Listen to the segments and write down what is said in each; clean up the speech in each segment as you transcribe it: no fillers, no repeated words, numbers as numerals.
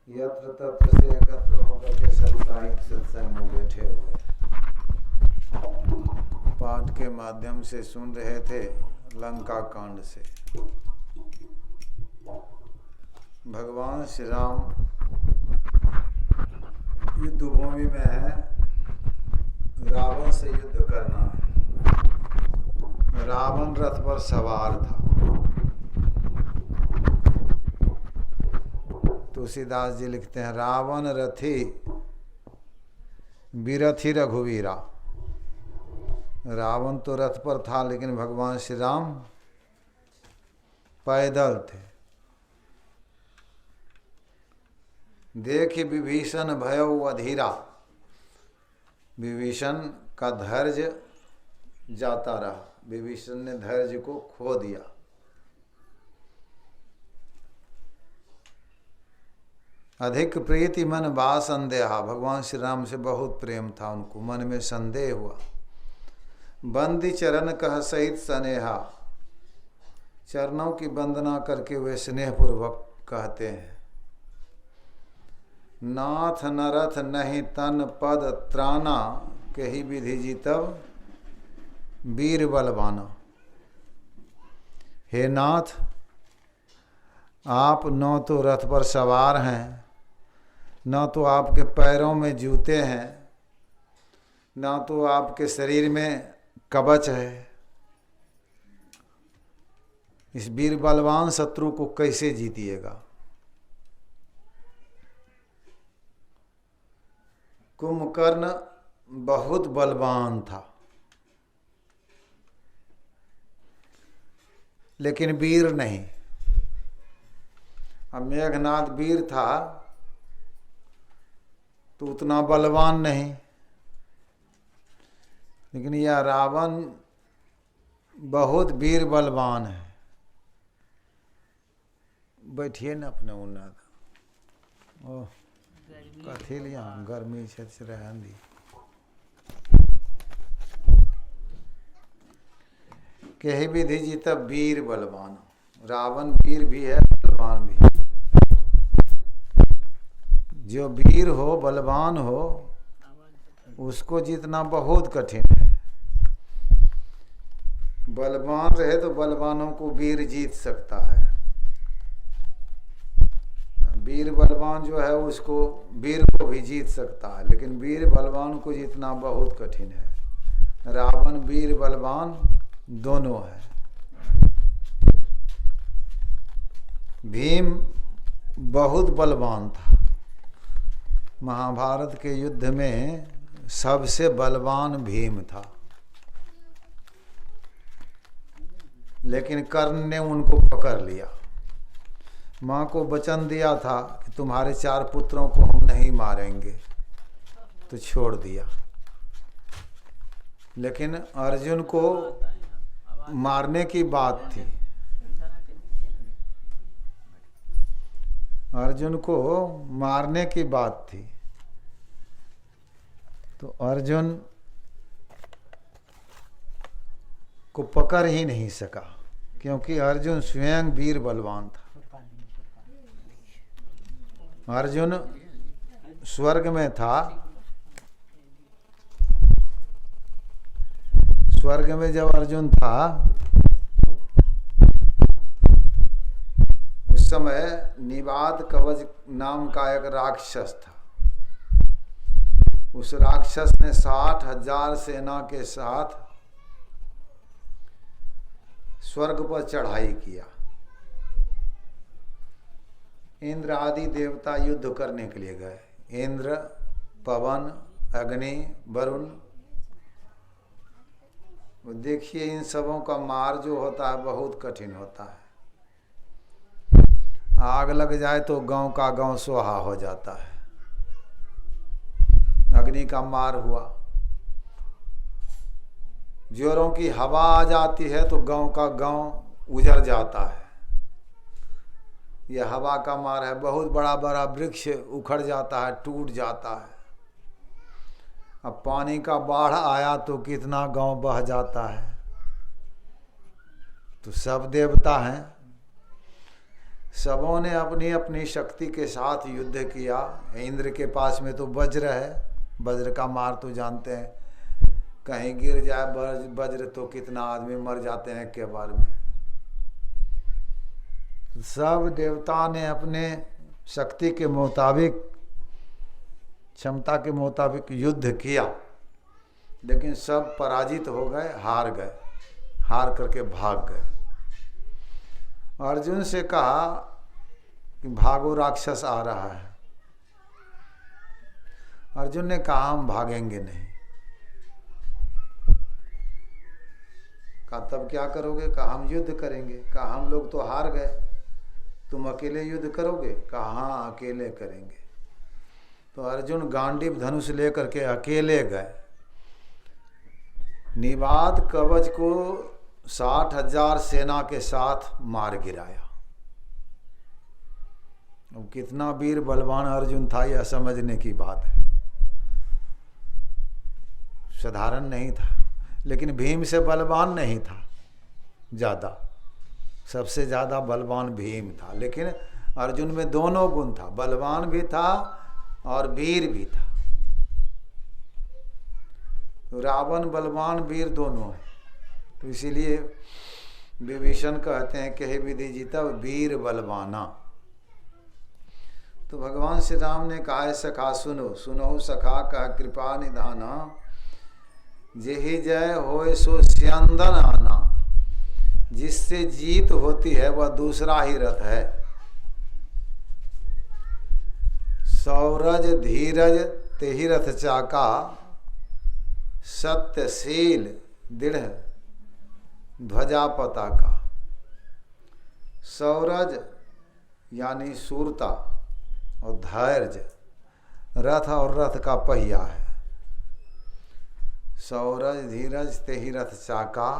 यत्र तत्र से एकत्र होकर के साप्ताहिक सत्संग में बैठे हुए पाठ के माध्यम से सुन रहे थे लंका कांड से। भगवान श्री राम युद्ध भूमि में है, रावण से युद्ध करना है। रावण रथ पर सवार था। तुलसीदास जी लिखते हैं, रावण रथी बिरथी रघुवीरा। रावण तो रथ पर था, लेकिन भगवान श्री राम पैदल थे। देख विभीषण भयउ अधीरा। विभीषण का धैर्य जाता रहा, विभीषण ने धैर्य को खो दिया। अधिक प्रीति मन बा संदेहा। भगवान श्री राम से बहुत प्रेम था उनको, मन में संदेह हुआ। बंदी चरण कह सहित स्नेहा। चरणों की वंदना करके वे स्नेहपूर्वक कहते हैं, नाथ नरथ नहीं तन पद त्राना, कही विधि जीतब वीर बलवाना। हे नाथ, आप न तो रथ पर सवार हैं, न तो आपके पैरों में जूते हैं, न तो आपके शरीर में कवच है। इस वीर बलवान शत्रु को कैसे जीतिएगा। कुंभकर्ण बहुत बलवान था, लेकिन वीर नहीं। अब मेघनाद वीर था तो उतना बलवान नहीं, लेकिन यह रावण बहुत वीर बलवान है। बैठिए न अपने उन्नत। ओह कथी लिया गर्मी से रहन दी। कही विधि जीता वीर बलवान। रावण वीर भी है, बलवान भी। जो वीर हो, बलवान हो, उसको जीतना बहुत कठिन है। बलवान रहे तो बलवानों को वीर जीत सकता है। वीर बलवान जो है उसको वीर को भी जीत सकता है, लेकिन वीर बलवान को जीतना बहुत कठिन है। रावण वीर बलवान दोनों है। भीम बहुत बलवान था। महाभारत के युद्ध में सबसे बलवान भीम था, लेकिन कर्ण ने उनको पकड़ लिया। माँ को वचन दिया था कि तुम्हारे 4 पुत्रों को हम नहीं मारेंगे, तो छोड़ दिया। लेकिन अर्जुन को मारने की बात थी। अर्जुन को मारने की बात थी, तो अर्जुन को पकड़ ही नहीं सका, क्योंकि अर्जुन स्वयं वीर बलवान था। अर्जुन स्वर्ग में था। स्वर्ग में जब अर्जुन था, उस समय निवाद कवच नाम का एक राक्षस था। उस राक्षस ने 60,000 सेना के साथ स्वर्ग पर चढ़ाई किया। इंद्र आदि देवता युद्ध करने के लिए गए। इंद्र, पवन, अग्नि, वरुण। देखिए इन सबों का मार जो होता है बहुत कठिन होता है। आग लग जाए तो गांव का गांव सुहा हो जाता है। अग्नि का मार हुआ। जोरों की हवा आ जाती है तो गांव का गांव उजड़ जाता है। यह हवा का मार है। बहुत बड़ा बड़ा वृक्ष उखड़ जाता है, टूट जाता है। अब पानी का बाढ़ आया तो कितना गांव बह जाता है। तो सब देवता हैं, सबों ने अपनी अपनी शक्ति के साथ युद्ध किया। इंद्र के पास में तो वज्र है, वज्र का मार तो जानते हैं, कहीं गिर जाए वज्र तो कितना आदमी मर जाते हैं के बार में। सब देवता ने अपने शक्ति के मुताबिक, क्षमता के मुताबिक युद्ध किया, लेकिन सब पराजित हो गए, हार गए, हार करके भाग गए। अर्जुन से कहा कि भागो, राक्षस आ रहा है। अर्जुन ने कहा हम भागेंगे नहीं। कहा तब क्या करोगे? कहा हम युद्ध करेंगे। कहा हम लोग तो हार गए, तुम अकेले युद्ध करोगे? कहा हाँ अकेले करेंगे। तो अर्जुन गांडीव धनुष लेकर के अकेले गए, निवात कवच को 60,000 सेना के साथ मार गिराया। अब कितना वीर बलवान अर्जुन था यह समझने की बात है, साधारण नहीं था। लेकिन भीम से बलवान नहीं था ज़्यादा, सबसे ज़्यादा बलवान भीम था। लेकिन अर्जुन में दोनों गुण था, बलवान भी था और वीर भी था। तो रावण बलवान वीर दोनों है, तो इसीलिए विभीषण कहते हैं कि हे विधि जीता वीर बलवाना। तो भगवान श्री राम ने कहा सखा सुनो, सुनो सखा कह कृपा निधाना, जेहि जय होय सो स्यंदन आना। जिससे जीत होती है वह दूसरा ही रथ है। सौरज धीरज तेहि रथ चाका, सत्यशील दृढ़ ध्वजा पताका। सौरज यानी शूरता और धैर्य रथ और रथ का पहिया है। सौरज धीरज तेहि रथ चाका,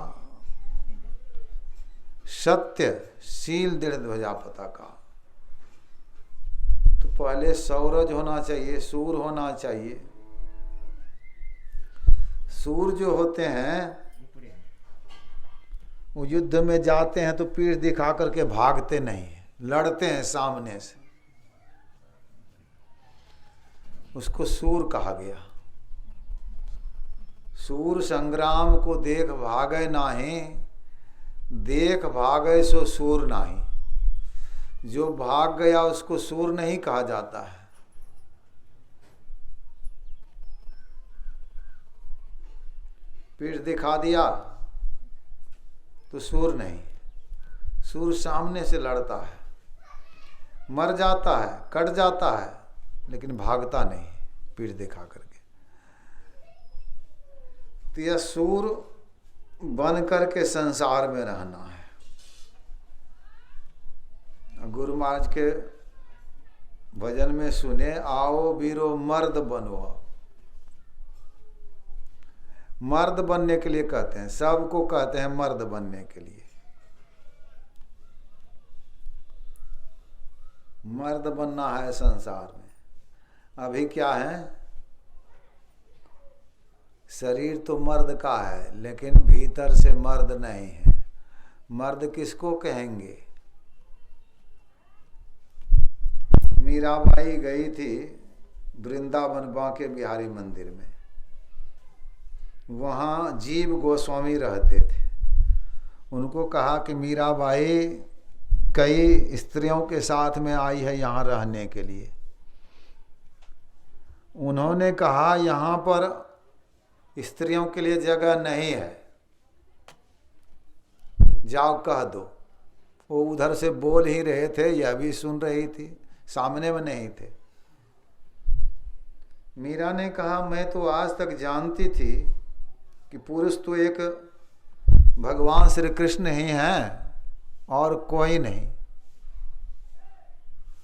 सत्य शील दृढ़ ध्वजा पताका। तो पहले सौरज होना चाहिए, सूर होना चाहिए। सूर जो होते हैं वो युद्ध में जाते हैं तो पीठ दिखा करके भागते नहीं, लड़ते हैं सामने से, उसको सूर कहा गया। सूर संग्राम को देख भागे नाही, देख भागे सो सूर नाही। जो भाग गया उसको सूर नहीं कहा जाता है। पीठ दिखा दिया तो सूर नहीं। सूर सामने से लड़ता है, मर जाता है, कट जाता है, लेकिन भागता नहीं पीठ दिखा करके। तो यह सूर बन करके संसार में रहना है। गुरु महाराज के भजन में सुने, आओ वीरो मर्द बनो। मर्द बनने के लिए कहते हैं, सबको कहते हैं मर्द बनने के लिए। मर्द बनना है संसार में। अभी क्या है, शरीर तो मर्द का है लेकिन भीतर से मर्द नहीं है। मर्द किसको कहेंगे? मीराबाई गई थी वृंदावन बांके बिहारी मंदिर में, वहाँ जीव गोस्वामी रहते थे। उनको कहा कि मीराबाई कई स्त्रियों के साथ में आई है यहाँ रहने के लिए। उन्होंने कहा यहाँ पर स्त्रियों के लिए जगह नहीं है, जाओ कह दो। वो उधर से बोल ही रहे थे, यह भी सुन रही थी, सामने में नहीं थे। मीरा ने कहा मैं तो आज तक जानती थी कि पुरुष तो एक भगवान श्री कृष्ण ही हैं और कोई नहीं,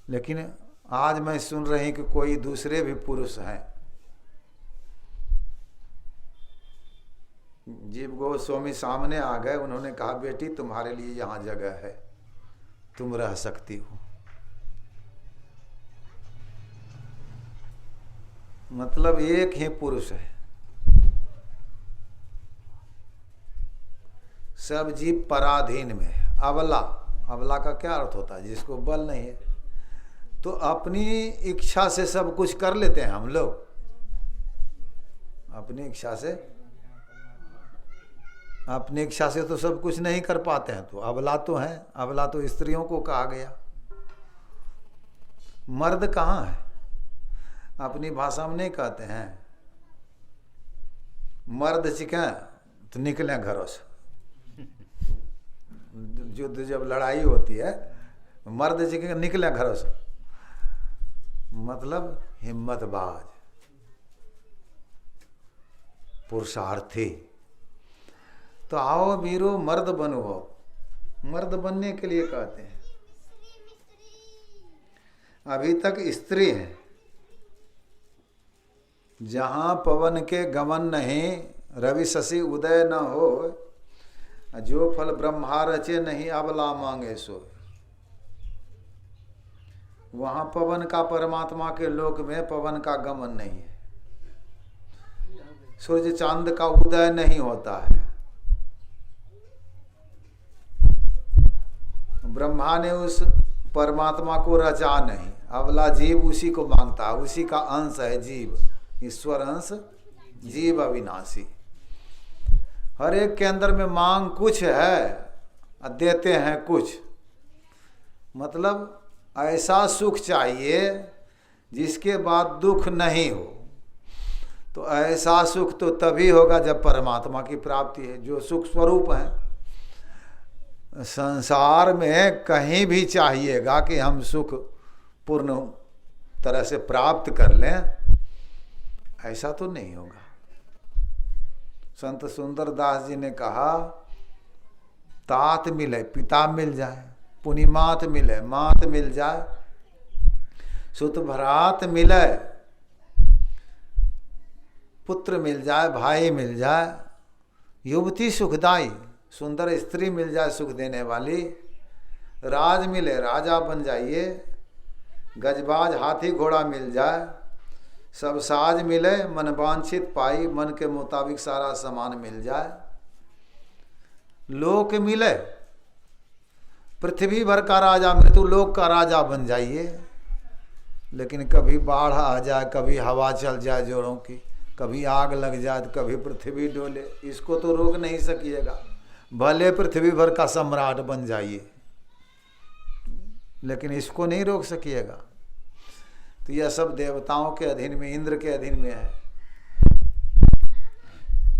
लेकिन आज मैं सुन रही कि कोई दूसरे भी पुरुष हैं। जीव गोस्वामी सामने आ गए। उन्होंने कहा बेटी तुम्हारे लिए यहाँ जगह है, तुम रह सकती हो। मतलब एक ही पुरुष है, सब जीव पराधीन में है, अबला अबला का क्या अर्थ होता है? जिसको बल नहीं है। तो अपनी इच्छा से सब कुछ कर लेते हैं हम लोग, अपनी इच्छा से तो सब कुछ नहीं कर पाते हैं। तो अबला तो हैं, अबला तो स्त्रियों को कहा गया। मर्द कहाँ है? अपनी भाषा में नहीं कहते हैं मर्द चिका तो निकले घरों से। युद्ध जब लड़ाई होती है, मर्द चिका निकले घरों से, मतलब हिम्मतबाज, पुरुषार्थी। तो आओ वीरो मर्द बनो, मर्द बनने के लिए कहते हैं। अभी तक स्त्री है, जहां पवन के गमन नहीं, रवि शशि उदय न हो, जो फल ब्रह्मा रचे नहीं, अबला मांगे सो। वहां पवन का, परमात्मा के लोक में पवन का गमन नहीं है, सूर्य चांद का उदय नहीं होता है। ब्रह्मा ने उस परमात्मा को रचा नहीं, अबला जीव उसी को मांगता है, उसी का अंश है जीव, ईश्वर अंश जीव अविनाशी। हर एक के अंदर में मांग कुछ है, देते हैं कुछ। मतलब ऐसा सुख चाहिए जिसके बाद दुख नहीं हो। तो ऐसा सुख तो तभी होगा जब परमात्मा की प्राप्ति है, जो सुख स्वरूप है। संसार में कहीं भी चाहिएगा कि हम सुख पूर्ण तरह से प्राप्त कर लें, ऐसा तो नहीं होगा। संत सुंदरदास जी ने कहा, तात मिले पिता मिल जाए, पुनिमात मिले मात मिल जाए, सुत भरात मिले पुत्र मिल जाए, भाई मिल जाए, युवती सुखदाई, सुंदर स्त्री मिल जाए सुख देने वाली, राज मिले राजा बन जाइए, गजबाज हाथी घोड़ा मिल जाए, सब साज मिले मन वांछित पाई, मन के मुताबिक सारा सामान मिल जाए, लोक मिले, पृथ्वी भर का राजा मृत्यु लोक का राजा बन जाइए। लेकिन कभी बाढ़ आ जाए, कभी हवा चल जाए जोरों की, कभी आग लग जाए, तो कभी पृथ्वी डोले, इसको तो रोक नहीं सकिएगा। भले पृथ्वी भर का सम्राट बन जाइए, लेकिन इसको नहीं रोक सकिएगा। तो यह सब देवताओं के अधीन में, इंद्र के अधीन में है।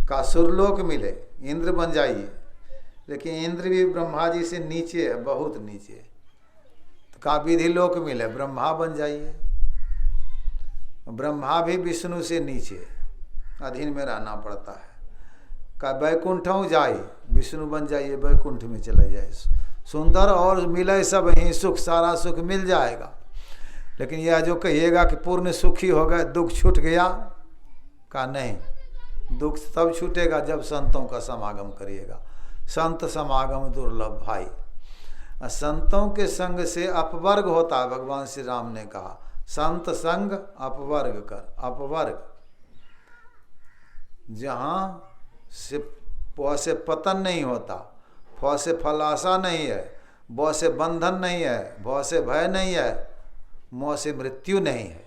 का सुरलोक मिले, इंद्र बन जाइए, लेकिन इंद्र भी ब्रह्मा जी से नीचे है, बहुत नीचे। तो का विधि लोक मिले, ब्रह्मा बन जाइए, ब्रह्मा भी विष्णु से नीचे, अधीन में रहना पड़ता है। का वैकुंठों जाए, विष्णु बन जाइए, वैकुंठ में चला जाए, सुंदर और मिले सब ही सुख, सारा सुख मिल जाएगा। लेकिन यह जो कहिएगा कि पूर्ण सुखी हो गए, दुख छूट गया, का नहीं, दुख तब छूटेगा जब संतों का समागम करिएगा। संत समागम दुर्लभ भाई, संतों के संग से अपवर्ग होता है। भगवान श्री राम ने कहा, संत संग अपवर्ग कर, अपवर्ग, जहाँ से प से पतन नहीं होता, फ से फलाशा नहीं है, ब से बंधन नहीं है, भ से भय नहीं है, म से मृत्यु नहीं है।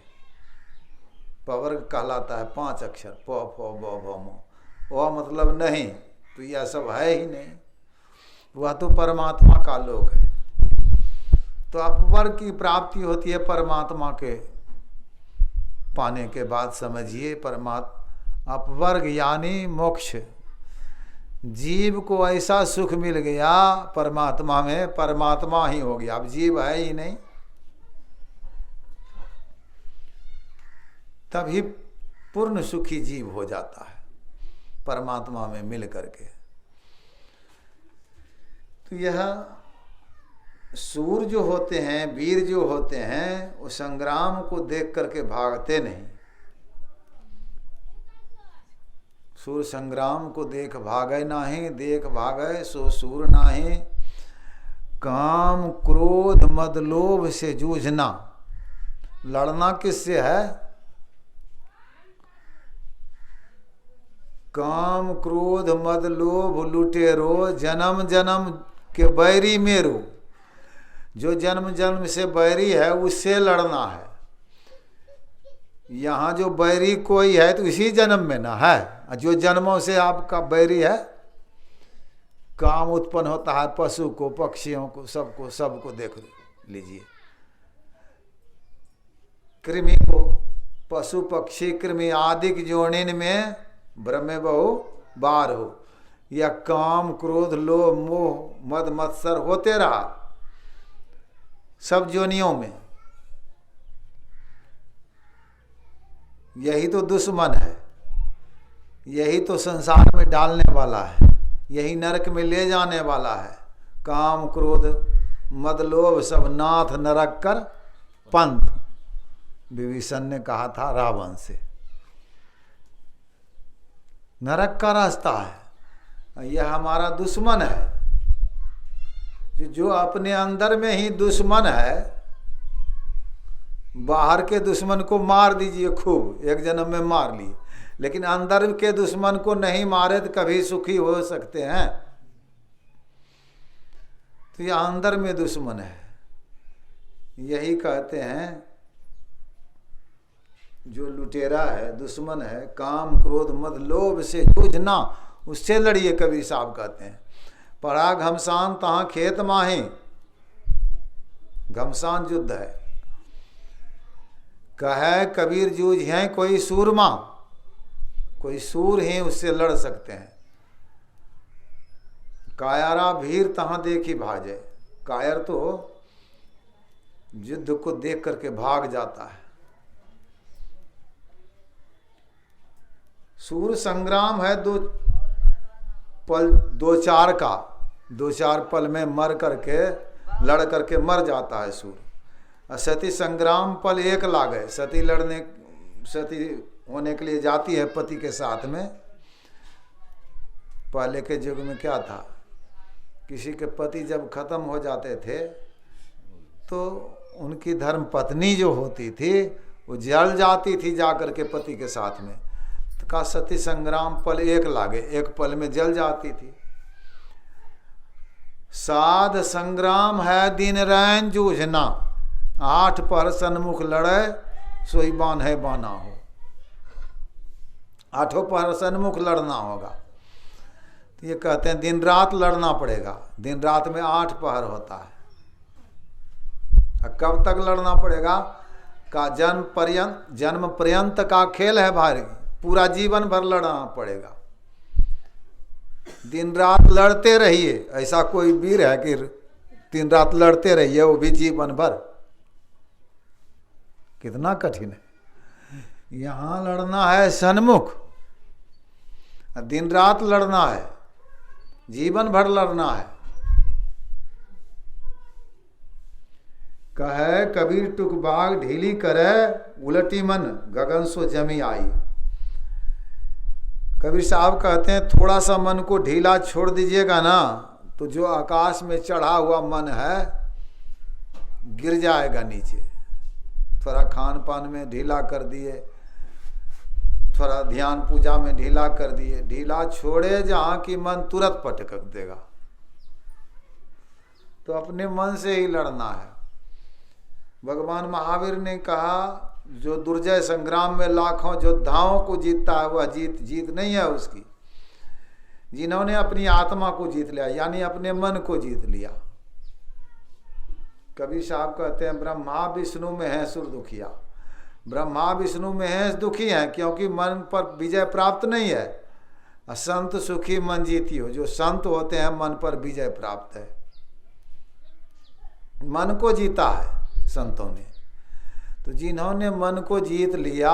पवर्ग कहलाता है 5 अक्षर, प फ ब भ म। वह मतलब नहीं, तो यह सब है ही नहीं, वह तो परमात्मा का लोक है। तो अपवर्ग की प्राप्ति होती है परमात्मा के पाने के बाद। समझिए, अपवर्ग यानी मोक्ष। जीव को ऐसा सुख मिल गया परमात्मा में, परमात्मा ही हो गया, अब जीव है ही नहीं। तभी पूर्ण सुखी जीव हो जाता है परमात्मा में मिल करके। तो यह सूर जो होते हैं, वीर जो होते हैं, वो संग्राम को देख करके भागते नहीं। सूर संग्राम को देख भागे नाही, देख भागे सो सूर नाही। काम क्रोध मद लोभ से जूझना, लड़ना किससे है? काम क्रोध मद लोभ लुटेरो, जन्म जन्म के बैरी मेरो। जो जन्म जन्म से बैरी है उससे लड़ना है। यहाँ जो बैरी कोई है तो इसी जन्म में ना है। जो जन्मों से आपका बैरी है, काम उत्पन्न होता है पशु को, पक्षियों को, सबको देख लीजिए। कृमि को, पशु पक्षी कृमि आदि जोनिन में ब्रह्म बहु बार हो, या काम क्रोध लोभ मोह मद मत्सर होते रहा सब जोनियों में। यही तो दुश्मन है, यही तो संसार में डालने वाला है, यही नरक में ले जाने वाला है। काम क्रोध मद लोभ सब नाथ नरक कर पंथ, विभीषण ने कहा था रावण से। नरक का रास्ता है, यह हमारा दुश्मन है। जो अपने अंदर में ही दुश्मन है, बाहर के दुश्मन को मार दीजिए खूब, एक जन्म में मार लिए, लेकिन अंदर के दुश्मन को नहीं मारे तो कभी सुखी हो सकते हैं? तो यह अंदर में दुश्मन है। यही कहते हैं जो लुटेरा है, दुश्मन है, काम क्रोध मद लोभ से जूझना, उससे लड़िए। कबीर साहब कहते हैं पढ़ा घमसान तहाँ खेत माही, घमसान युद्ध है। कहे कबीर जूझ हैं कोई सूरमा, कोई सूर ही उससे लड़ सकते हैं। कायरा भीर तहाँ देखी भाजे, कायर तो युद्ध को देख करके भाग जाता है। सूर संग्राम है दो चार पल में मर करके, लड़ करके मर जाता है सूर। सती संग्राम पल एक लागे, सती होने के लिए जाती है पति के साथ में। पहले के युग में क्या था, किसी के पति जब खत्म हो जाते थे तो उनकी धर्म पत्नी जो होती थी वो जल जाती थी जाकर के पति के साथ में। तो का सती संग्राम पल एक लागे, एक पल में जल जाती थी। साध संग्राम है दिन रैन जूझना, 8 पहर सन्मुख लड़े सोई बान है बाना हो। 8 पहर सन्मुख लड़ना होगा। तो ये कहते हैं दिन रात लड़ना पड़ेगा। दिन रात में 8 पहर होता है। कब तक लड़ना पड़ेगा? का जन्म पर्यंत का खेल है भाई, पूरा जीवन भर लड़ना पड़ेगा। दिन रात लड़ते रहिए। ऐसा कोई वीर है कि दिन रात लड़ते रहिए वो भी जीवन भर? कितना कठिन है। यहाँ लड़ना है सन्मुख, दिन रात लड़ना है, जीवन भर लड़ना है। कहे कबीर टुक बाग ढीली करे, उलटी मन गगन सो जमी आई। कबीर साहब कहते हैं थोड़ा सा मन को ढीला छोड़ दीजिएगा ना तो जो आकाश में चढ़ा हुआ मन है गिर जाएगा नीचे। थोड़ा खान पान में ढीला कर दिए, थोड़ा ध्यान पूजा में ढीला कर दिए, ढीला छोड़े जहाँ की मन तुरंत पटक देगा। तो अपने मन से ही लड़ना है। भगवान महावीर ने कहा जो दुर्जय संग्राम में लाखों योद्धाओं को जीतता है वह जीत नहीं है उसकी। जिन्होंने अपनी आत्मा को जीत लिया यानी अपने मन को जीत लिया। कबीर साहब कहते हैं ब्रह्मा विष्णु में है सुर दुखिया। ब्रह्मा विष्णु में है दुखी हैं क्योंकि मन पर विजय प्राप्त नहीं है। संत सुखी मन जीती हो। जो संत होते हैं मन पर विजय प्राप्त है, मन को जीता है संतों ने। तो जिन्होंने मन को जीत लिया,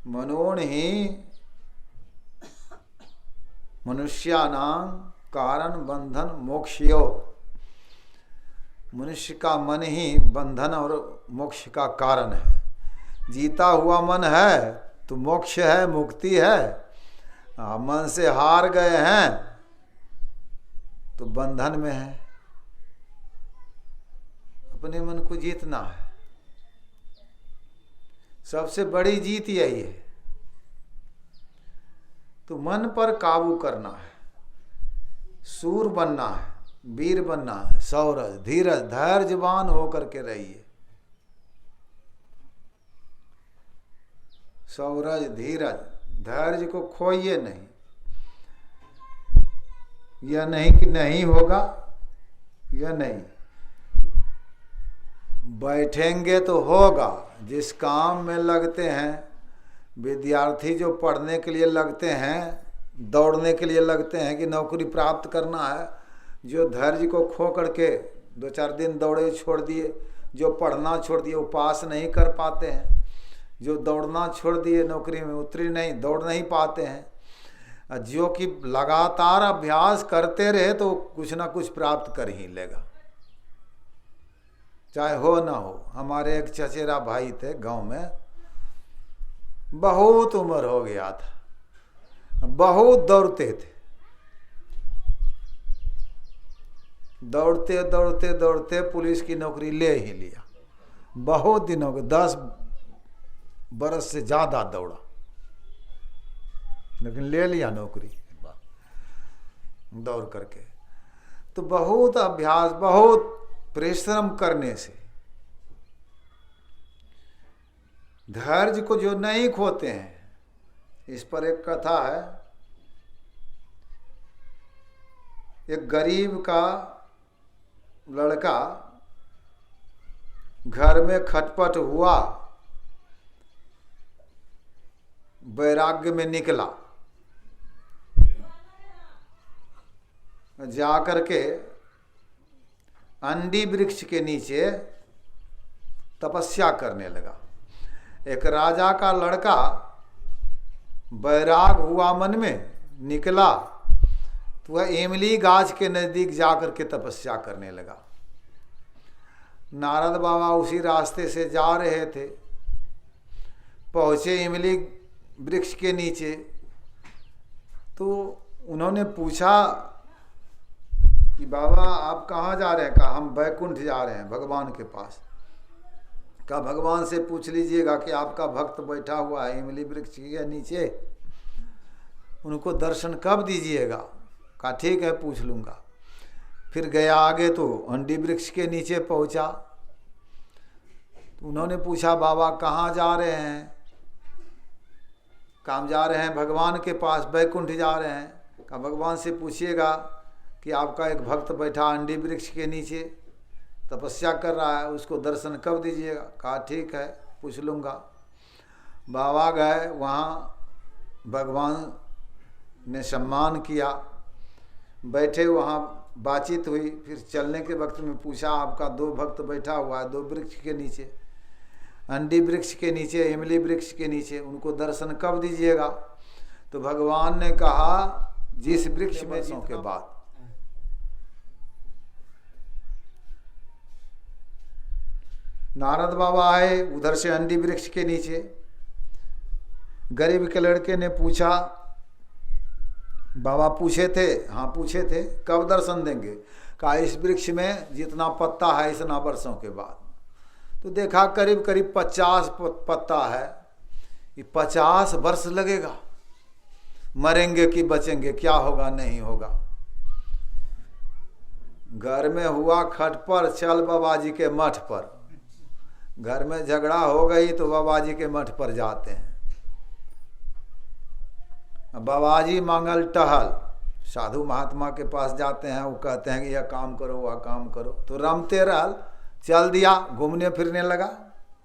मनोन ही मनुष्यानां कारण बंधन मोक्षयो। मनुष्य का मन ही बंधन और मोक्ष का कारण है। जीता हुआ मन है तो मोक्ष है, मुक्ति है। मन से हार गए हैं तो बंधन में है। अपने मन को जीतना है। सबसे बड़ी जीत यही है। तो मन पर काबू करना है, सूर बनना है। वीर बनना है, सौरज, धीरज, धैर्यवान होकर के रहिए। सौरज, धीरज, धैर्य को खोइए नहीं। यह नहीं कि नहीं होगा, यह नहीं, बैठेंगे तो होगा। जिस काम में लगते हैं, विद्यार्थी जो पढ़ने के लिए लगते हैं, दौड़ने के लिए लगते हैं कि नौकरी प्राप्त करना है, जो धैर्य को खो करके 2-4 दिन दौड़े छोड़ दिए, जो पढ़ना छोड़ दिए, वो पास नहीं कर पाते हैं। जो दौड़ना छोड़ दिए, नौकरी में उतरी नहीं, दौड़ नहीं पाते हैं। जो कि लगातार अभ्यास करते रहे तो कुछ ना कुछ प्राप्त कर ही लेगा, चाहे हो ना हो। हमारे एक चचेरा भाई थे गांव में, बहुत उम्र हो गया था, बहुत दौड़ते थे, दौड़ते दौड़ते दौड़ते पुलिस की नौकरी ले ही लिया। बहुत दिनों के 10 बरस से ज्यादा दौड़ा, लेकिन ले लिया नौकरी दौड़ करके। तो बहुत अभ्यास, बहुत परिश्रम करने से, धैर्य को जो नहीं खोते हैं। इस पर एक कथा है। एक गरीब का लड़का घर में खटपट हुआ, वैराग्य में निकला, जाकर के अंडी वृक्ष के नीचे तपस्या करने लगा। एक राजा का लड़का बैराग हुआ मन में, निकला तो वह इमली गाछ के नजदीक जाकर के तपस्या करने लगा। नारद बाबा उसी रास्ते से जा रहे थे, पहुंचे इमली वृक्ष के नीचे। तो उन्होंने पूछा कि बाबा आप कहाँ जा रहे हैं? कहा हम बैकुंठ जा रहे हैं, भगवान के पास। कहा भगवान से पूछ लीजिएगा कि आपका भक्त बैठा हुआ है इमली वृक्ष के नीचे, उनको दर्शन कब दीजिएगा? कहा ठीक है, पूछ लूँगा। फिर गया आगे तो अंडी वृक्ष के नीचे पहुँचा। तो उन्होंने पूछा बाबा कहाँ जा रहे हैं? काम जा रहे हैं भगवान के पास, बैकुंठ जा रहे हैं। कहा भगवान से पूछिएगा कि आपका एक भक्त बैठा अंडी वृक्ष के नीचे तपस्या कर रहा है, उसको दर्शन कब दीजिएगा? कहा ठीक है, पूछ लूँगा। बाबा गए, वहाँ भगवान ने सम्मान किया, बैठे, वहाँ बातचीत हुई। फिर चलने के वक्त में पूछा आपका 2 भक्त बैठा हुआ है 2 वृक्ष के नीचे, अंडी वृक्ष के नीचे, इमली वृक्ष के नीचे, उनको दर्शन कब दीजिएगा? तो भगवान ने कहा जिस वृक्ष में के बाद। नारद बाबा आए उधर से अंडी वृक्ष के नीचे। गरीब के लड़के ने पूछा बाबा पूछे थे? हाँ पूछे थे। कब दर्शन देंगे? कहा इस वृक्ष में जितना पत्ता है इतना वर्षों के बाद। तो देखा करीब करीब 50 पत्ता है, ये 50 वर्ष लगेगा, मरेंगे कि बचेंगे, क्या होगा नहीं होगा। घर में हुआ खटपट, चल बाबा जी के मठ पर। घर में झगड़ा हो गई तो बाबा जी के मठ पर जाते हैं। बाबा जी मांगल टहल, साधु महात्मा के पास जाते हैं, वो कहते हैं कि यह काम करो वह काम करो। तो रमते रहल, चल दिया, घूमने फिरने लगा,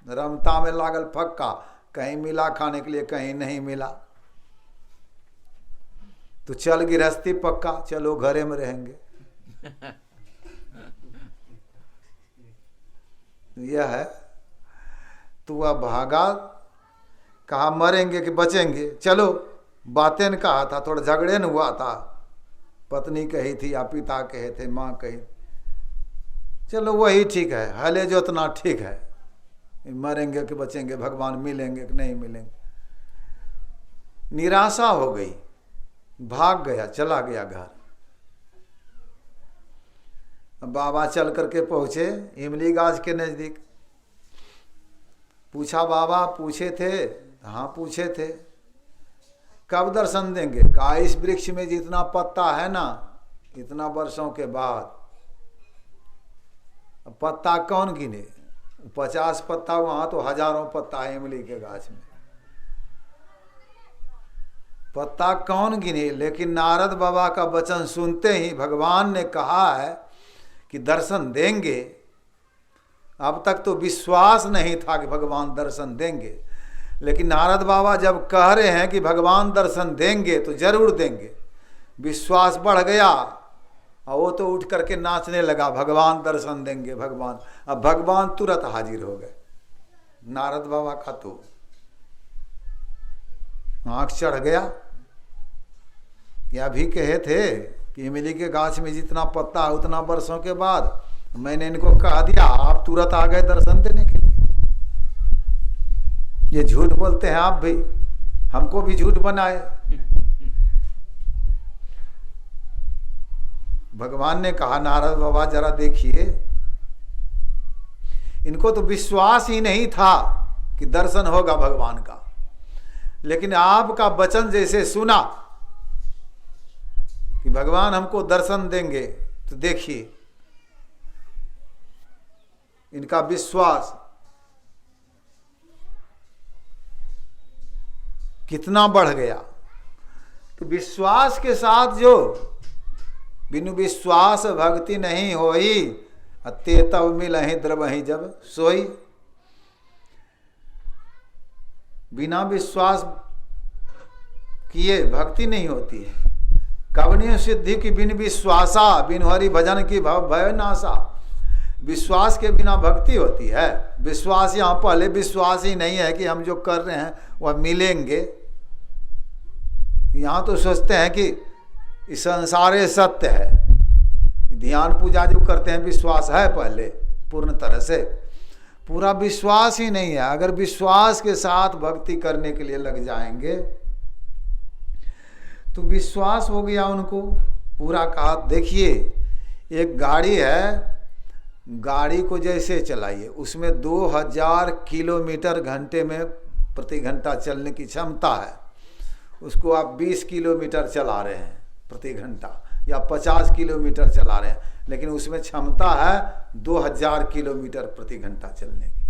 रमता में लागल फक्का, कहीं मिला खाने के लिए कहीं नहीं मिला। तो चल गृहस्थी पक्का, चलो घरे में रहेंगे। यह है। तो वह भागा, कहा मरेंगे कि बचेंगे, चलो। बातें ने कहा था, थोड़ा झगड़े न हुआ था, पत्नी कही थी या पिता कहे थे, माँ कही, चलो वही ठीक है, हले जो इतना ठीक है, मरेंगे कि बचेंगे, भगवान मिलेंगे कि नहीं मिलेंगे। निराशा हो गई, भाग गया, चला गया घर। बाबा चल करके पहुंचे इमली गाछ के नजदीक। पूछा बाबा पूछे थे? हाँ पूछे थे। कब दर्शन देंगे? कहा इस वृक्ष में जितना पत्ता है ना, इतना वर्षों के बाद। पत्ता कौन गिने? 50 पत्ता, वहां तो हजारों पत्ता है इमली के गाछ में, पत्ता कौन गिने? लेकिन नारद बाबा का वचन सुनते ही भगवान ने कहा है कि दर्शन देंगे। अब तक तो विश्वास नहीं था कि भगवान दर्शन देंगे, लेकिन नारद बाबा जब कह रहे हैं कि भगवान दर्शन देंगे तो जरूर देंगे, विश्वास बढ़ गया और वो तो उठ करके नाचने लगा, भगवान दर्शन देंगे भगवान। अब भगवान तुरंत हाजिर हो गए। नारद बाबा का तो आंख चढ़ गया कि अभी कहे थे कि इमली के गाछ में जितना पत्ता है उतना वर्षों के बाद मैंने इनको कह दिया, आप तुरंत आ गए दर्शन देने के लिए। ये झूठ बोलते हैं आप भी, हमको भी झूठ बनाए। भगवान ने कहा नारद बाबा जरा देखिए, इनको तो विश्वास ही नहीं था कि दर्शन होगा भगवान का, लेकिन आपका वचन जैसे सुना कि भगवान हमको दर्शन देंगे, तो देखिए इनका विश्वास कितना बढ़ गया। तो विश्वास के साथ जो बिनु विश्वास भक्ति नहीं होई, ते तब मिलहि द्रवहि जब सोई। बिना विश्वास किए भक्ति नहीं होती है। कवनीय सिद्धि की बिन विश्वासा, बिन हरि भजन की भव भय नासा। विश्वास के बिना भक्ति होती है। विश्वास यहाँ पहले विश्वास ही नहीं है कि हम जो कर रहे हैं वह मिलेंगे। यहाँ तो सोचते हैं कि इस संसार सत्य है। ध्यान पूजा जो करते हैं विश्वास है पहले पूर्ण तरह से, पूरा विश्वास ही नहीं है। अगर विश्वास के साथ भक्ति करने के लिए लग जाएंगे तो विश्वास हो गया उनको पूरा। कहा देखिए एक गाड़ी है, गाड़ी को जैसे चलाइए उसमें 2000 किलोमीटर घंटे में प्रति घंटा चलने की क्षमता है, उसको आप 20 किलोमीटर चला रहे हैं प्रति घंटा या 50 किलोमीटर चला रहे हैं, लेकिन उसमें क्षमता है 2000 किलोमीटर प्रति घंटा चलने की,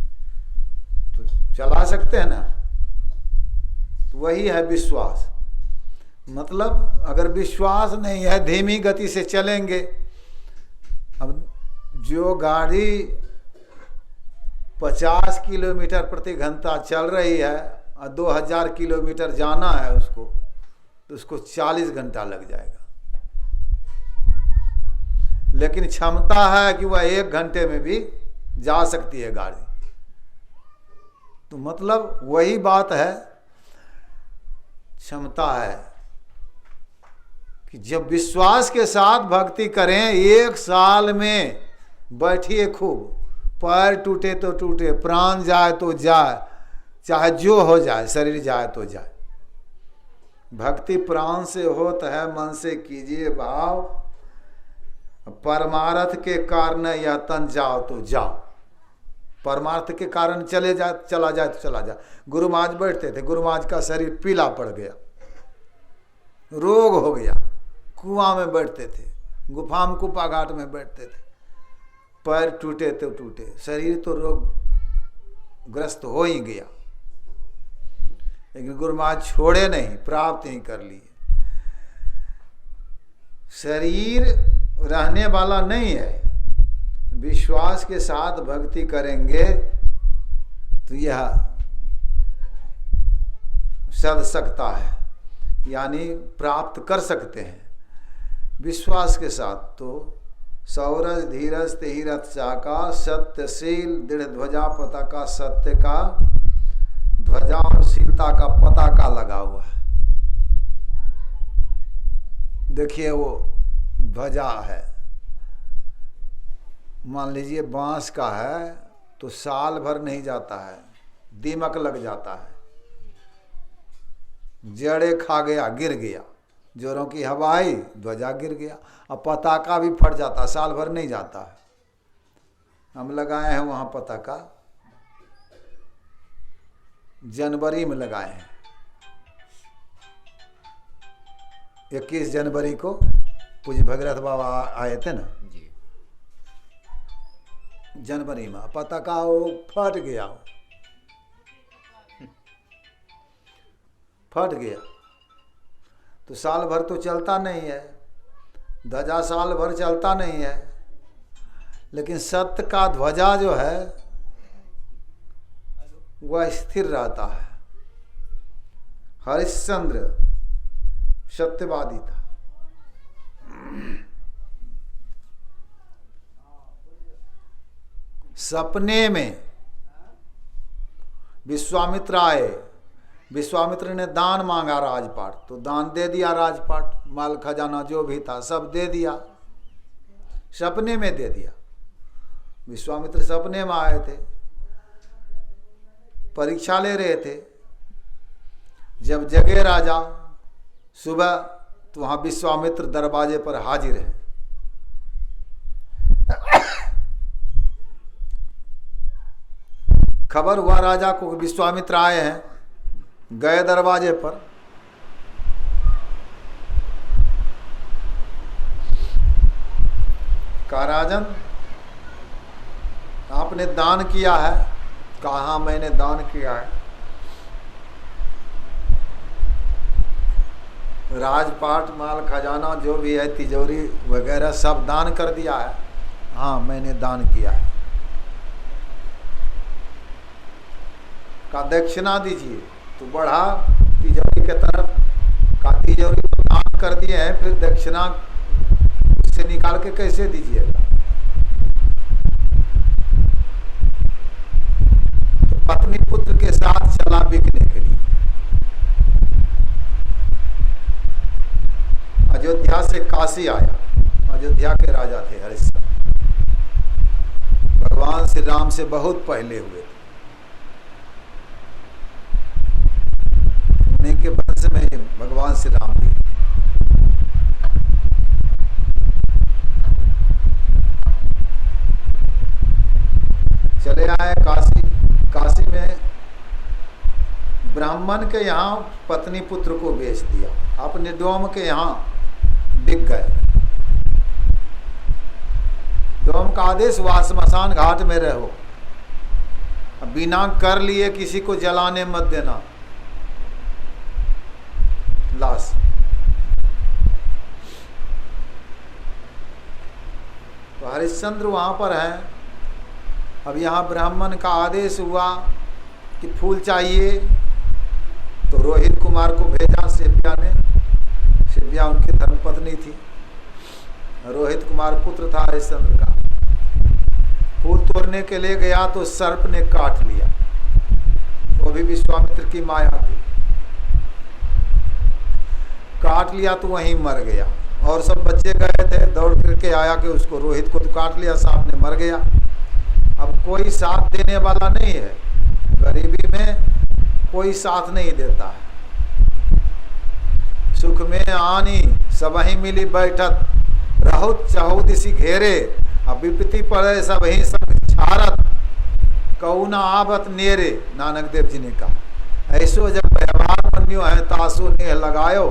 तो चला सकते हैं ना। तो वही है विश्वास। मतलब अगर विश्वास नहीं है धीमी गति से चलेंगे। अब जो गाड़ी 50 किलोमीटर प्रति घंटा चल रही है और 2000 किलोमीटर जाना है उसको, तो उसको 40 घंटा लग जाएगा, लेकिन क्षमता है कि वह 1 घंटे में भी जा सकती है गाड़ी। तो मतलब वही बात है, क्षमता है कि जब विश्वास के साथ भक्ति करें, 1 साल में बैठिए खूब, पैर टूटे तो टूटे, प्राण जाए तो जाए, चाहे जो हो जाए, शरीर जाए तो जाए। भक्ति प्राण से होत है, मन से कीजिए भाव, परमार्थ के कारण यह तन जाओ तो जाओ। परमार्थ के कारण चला जाए तो चला जाए। गुरु महाराज बैठते थे, गुरु महाराज का शरीर पीला पड़ गया, रोग हो गया, कुआं में बैठते थे, गुफा में कुपा घाट में बैठते थे, पैर टूटे तो टूटे, शरीर तो रोग ग्रस्त हो ही गया, लेकिन गुरु महाराज छोड़े नहीं, प्राप्त ही कर लिए। शरीर रहने वाला नहीं है। विश्वास के साथ भक्ति करेंगे तो यह सद सकता है, यानी प्राप्त कर सकते हैं विश्वास के साथ। तो सौरज धीरज तेहि रथ चाका, सत्यशील दृढ़ ध्वजा पताका, सत्य का ध्वजा और शीलता का पताका लगा हुआ है। देखिए वो ध्वजा है, मान लीजिए बांस का है तो साल भर नहीं जाता है, दीमक लग जाता है, जड़े खा गया, गिर गया, जोरों की हवा आई, ध्वजा गिर गया। अब पताका भी फट जाता, साल भर नहीं जाता है। हम लगाए हैं वहाँ पताका, जनवरी में लगाए हैं, 21 जनवरी को पूज्य भगीरथ बाबा आए थे ना जी। जनवरी में पताका वो फट गया, फट गया तो साल भर तो चलता नहीं है, ध्वजा साल भर चलता नहीं है, लेकिन सत्य का ध्वजा जो है वह स्थिर रहता है। हरिश्चंद्र सत्यवादी था। सपने में विश्वामित्र आए, विश्वामित्र ने दान मांगा राजपाट, तो दान दे दिया, राजपाट माल खजाना जो भी था सब दे दिया, सपने में दे दिया। विश्वामित्र सपने में आए थे, परीक्षा ले रहे थे। जब जगे राजा सुबह तो वहां विश्वामित्र दरवाजे पर हाजिर है। खबर हुआ राजा को विश्वामित्र आए हैं, गए दरवाजे पर, कहा राजन आपने दान किया है? कहा हाँ मैंने दान किया है। राजपाट माल खजाना जो भी है तिजोरी वगैरह सब दान कर दिया है? हाँ मैंने दान किया है। का दक्षिणा दीजिए, तो बढ़ा तिजोरी के तरफ, का तिजोरी तो दान कर दिए हैं, फिर दक्षिणा से निकाल के कैसे दीजिएगा? तो पत्नी पुत्र के साथ चला बिकने के लिए। अयोध्या से काशी आया, अयोध्या के राजा थे हरिश्चंद्र, भगवान श्री राम से बहुत पहले हुए थे। उन्हीं के वंश में भगवान श्री राम भी। चले आए काशी। काशी में ब्राह्मण के यहाँ पत्नी पुत्र को बेच दिया, अपने डोम के यहाँ बिक गए। डोम का आदेश हुआ श्मशान घाट में रहो, बिना कर लिए किसी को जलाने मत देना लाश। तो हरिश्चंद्र वहां पर हैं। अब यहाँ ब्राह्मण का आदेश हुआ कि फूल चाहिए, तो रोहित कुमार को भेजा शिव्या ने। शिव्या उनकी धर्मपत्नी थी, रोहित कुमार पुत्र था हरिश्चंद्र का। फूल तोड़ने के लिए गया तो सर्प ने काट लिया, वो भी विश्वामित्र की माया थी। काट लिया तो वहीं मर गया, और सब बच्चे गए थे, दौड़ करके आया कि उसको रोहित को तो काट लिया, सांप ने मर गया। अब कोई साथ देने वाला नहीं है, गरीबी में कोई साथ नहीं देता है। सुख में आनी सबही मिली बैठत, रहुत चहुदिसी घेरे, अब विपत्ति पड़े सबही सब छारत, कौना आवत नेरे। नानक देव जी ने कहा, ऐसो जब व्यवहार बन्यो है तासो नेह लगायो,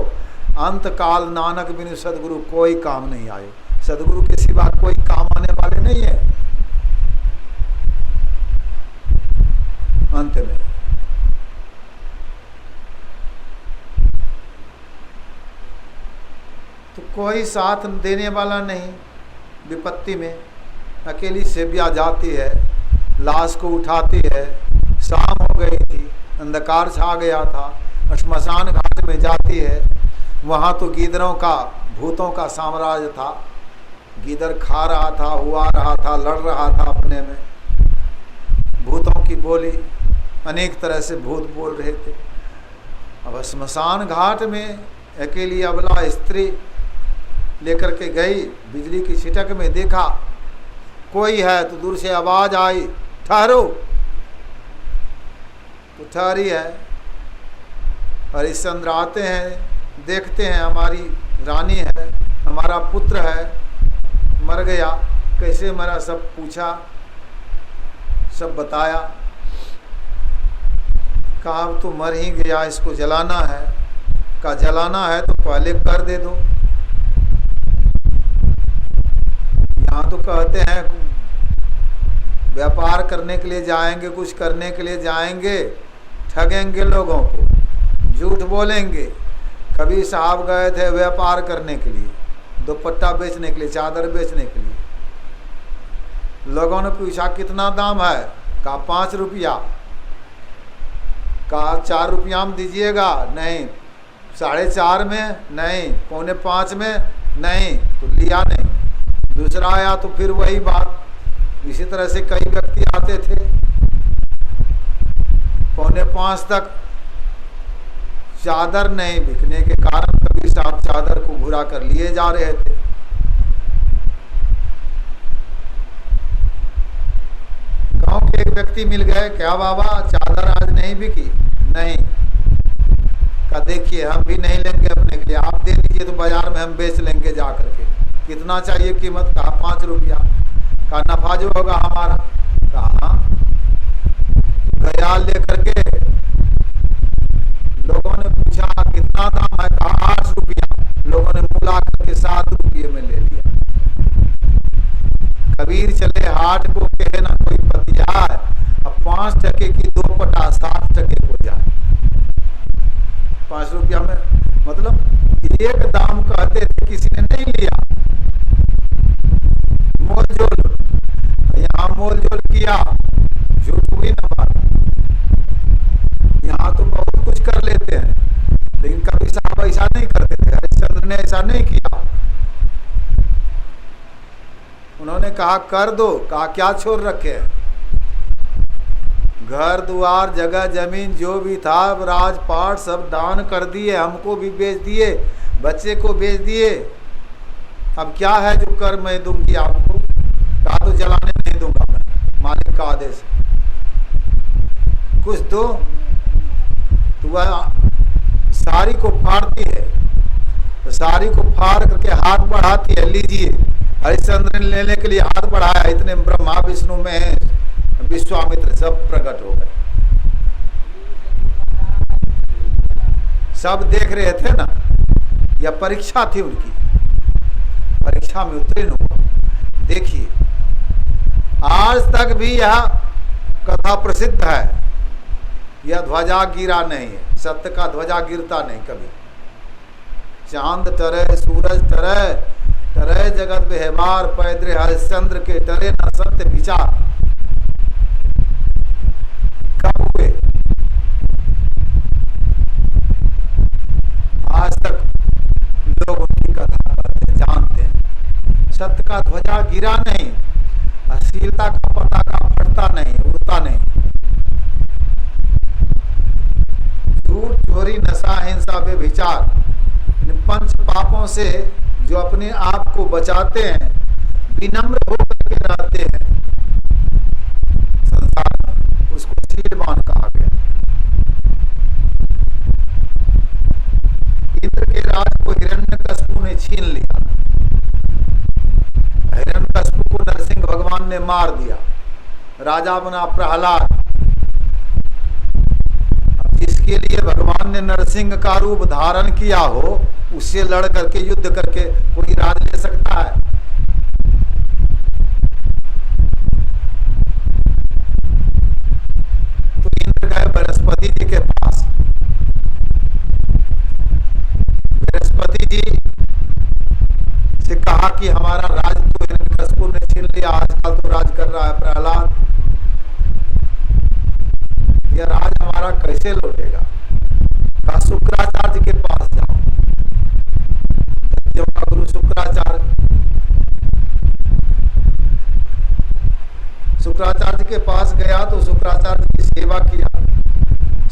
अंत काल नानक बिनु सदगुरु कोई काम नहीं आयो। सदगुरु के सिवा कोई काम आने वाले नहीं है अंत में। तो कोई साथ देने वाला नहीं विपत्ति में। अकेली शिव्या जाती है, लाश को उठाती है। शाम हो गई थी, अंधकार छा गया था। श्मशान घाट में जाती है, वहाँ तो गीदड़ों का, भूतों का साम्राज्य था। गीदड़ खा रहा था, हुआ रहा था, लड़ रहा था अपने में। भूतों की बोली, अनेक तरह से भूत बोल रहे थे। अब श्मशान घाट में अकेली अबला स्त्री लेकर के गई, बिजली की छिटक में देखा कोई है, तो दूर से आवाज आई, ठहरो। तो ठहरी है। हरिश्चंद्र आते हैं, देखते हैं हमारी रानी है, हमारा पुत्र है, मर गया, कैसे मरा सब पूछा, सब बताया। कहा अब तो मर ही गया, इसको जलाना है। का जलाना है तो पहले कर दे दो। यहाँ तो कहते हैं व्यापार करने के लिए जाएंगे, कुछ करने के लिए जाएंगे, ठगेंगे लोगों को, झूठ बोलेंगे। कभी साहब गए थे व्यापार करने के लिए, दुपट्टा बेचने के लिए, चादर बेचने के लिए। लोगों ने पूछा कितना दाम है, कहा 5 रुपया। कहा 4 रुपया में दीजिएगा, नहीं। 4.5 में, नहीं। 4.25 में, नहीं। तो लिया नहीं। दूसरा आया तो फिर वही बात। इसी तरह से कई व्यक्ति आते थे, 4.25 तक चादर नहीं बिकने के कारण कबीर साहब चादर को घुरा कर लिए जा रहे थे। गांव के एक व्यक्ति मिल गए, क्या बाबा चादर आज नहीं बिकी? नहीं। कहा देखिए हम भी नहीं लेंगे अपने के लिए, आप दे दीजिए तो बाजार में हम बेच लेंगे जा करके। कितना चाहिए कीमत? कहा 5 रुपया। कहा नफा जो होगा हमारा? कहा गया लेकर के। लोगों ने पूछा कितना दाम है? कहा 8 रुपया। लोगों ने मुला करके 7 रुपये में ले लिया। कबीर चले हाट को, कहे ना कोई पतिया है, अब 5 टके की 2 पटा 7 टके हो जाए। 5 रुपया में मतलब एक दाम कहते थे, किसी ने नहीं लिया। मोल जोल, यहाँ मोल जोल किया, झूठ हुई न बात। यहाँ तो बहुत कुछ कर लेते हैं, लेकिन कबीर साहब ऐसा नहीं करते थे। हरिश्चंद्र ने ऐसा नहीं किया। उन्होंने कहा कर दो। कहा क्या छोड़ रखे? घर द्वार जगह जमीन जो भी था राजपाट सब दान कर दिए, हमको भी बेच दिए, बच्चे को बेच दिए। अब क्या है जो कर मैं दूंगी आपको? कहा तो जलाने नहीं दूंगा मैं, मालिक का आदेश। कुछ दो। तो वह साड़ी को फाड़ती है, तो साड़ी को फाड़ करके हाथ बढ़ाती है, लीजिए। हरिश्चंद्र ने लेने के लिए हाथ बढ़ाया, इतने ब्रह्मा विष्णु में विश्वामित्र सब प्रकट हो गए। सब देख रहे थे ना, यह परीक्षा थी उनकी, परीक्षा में उत्तीर्ण हुआ। देखिए आज तक भी यह कथा प्रसिद्ध है, यह ध्वजा गिरा नहीं है, सत्य का ध्वजा गिरता नहीं कभी। चांद टरे सूरज टरे, टरे जगत बेहबार, पैदरे हरिश्चंद्र के टरे न सत्य विचार। कब हुए? आज तक लोग उनकी कथा करते जानते हैं। सत्य का ध्वजा गिरा नहीं, अश्लीलता का पताका फटता नहीं, उड़ता नहीं। झूठ चोरी नशा हिंसा व्यभिचार, इन 5 पापों से जो अपने आप को बचाते हैं, विनम्र होकर के रहते हैं संसार में, उसको शीलवान कहा गया। इंद्र के राज को हिरण्यकश्यप ने छीन लिया। हिरण्यकश्यप को नरसिंह भगवान ने मार दिया, राजा बना प्रहलाद। जिसके लिए भगवान ने नरसिंह का रूप धारण किया हो, उससे लड़ करके युद्ध करके कोई राज ले सकता है? तो इंद्र गए बृहस्पति जी के पास। बृहस्पति जी से कहा कि हमारा राज तो हिरण्यकश्यप ने छीन लिया, आजकल तो राज कर रहा है प्रहलाद, यह राज हमारा कैसे लौटेगा? कहा शुक्राचार्य के पास जाओ। जब गुरु शुक्राचार्य के पास गया तो शुक्राचार्य की सेवा किया।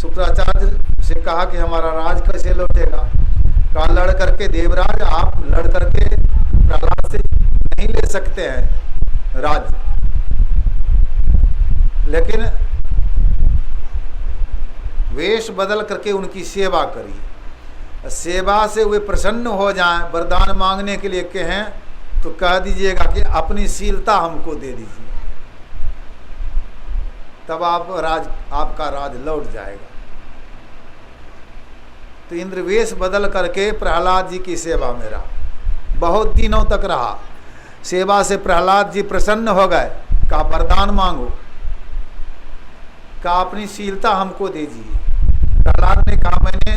शुक्राचार्य से कहा कि हमारा राज कैसे लौटेगा? कहा लड़ करके देवराज, आप लड़ करके प्रहलाद से नहीं ले सकते हैं राज, लेकिन वेश बदल करके उनकी सेवा करिए। सेवा से वे प्रसन्न हो जाएं, वरदान मांगने के लिए कहें तो कह दीजिएगा कि अपनी शीलता हमको दे दीजिए, तब आपका राज लौट जाएगा। तो इंद्र वेश बदल करके प्रहलाद जी की सेवा में रहा, बहुत दिनों तक रहा। सेवा से प्रहलाद जी प्रसन्न हो गए, का वरदान मांगो, का अपनी शीलता हमको दीजिए। प्रहलाद ने कहा मैंने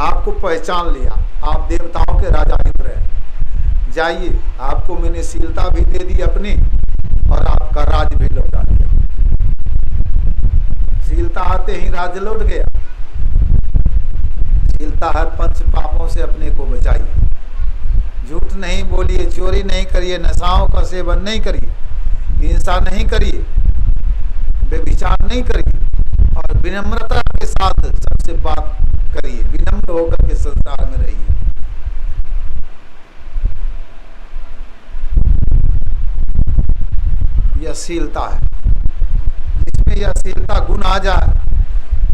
आपको पहचान लिया, आप देवताओं के राजा इंद्र हैं, जाइए आपको मैंने शीलता भी दे दी अपनी और आपका राज भी लौटा दिया। शीलता आते ही राज लौट गया। शीलता है पंच पापों से अपने को बचाइए, झूठ नहीं बोलिए, चोरी नहीं करिए, नशाओं का सेवन नहीं करिए, हिंसा नहीं करिए, व्यभिचार नहीं करिए और विनम्रता के साथ सबसे बात करिए, विनम्र होकर के संसार में रहिए। यह शीलता है। जिसमें यह शीलता गुण आ जाए,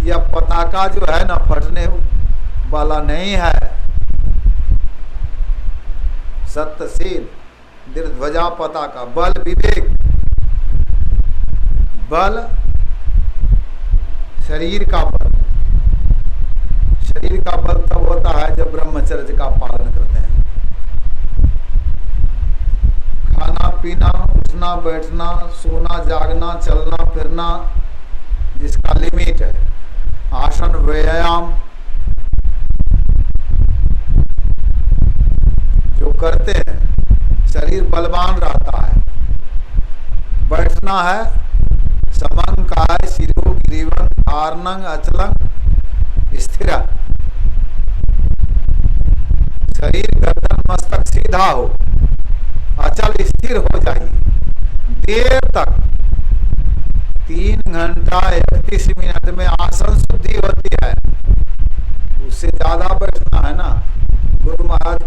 यह पताका जो है ना फटने वाला नहीं है। सत्यशील दीर्घध्वजा पताका, बल विवेक। बल शरीर का बल, शरीर का बल तब होता है जब ब्रह्मचर्य का पालन करते हैं। खाना पीना, उठना बैठना, सोना जागना, चलना फिरना जिसका लिमिट है, आसन व्यायाम जो करते हैं, शरीर बलवान रहता है। बैठना है समंग काय शिरो ग्रीवन आर्नंग अचलंग स्थिर, शरीर गर्दन मस्तक सीधा हो, अचल स्थिर हो जाइए। देर तक 3 घंटा 31 मिनट में आसन शुद्धि होती है। उससे ज्यादा बैठना है ना। गुरु महाराज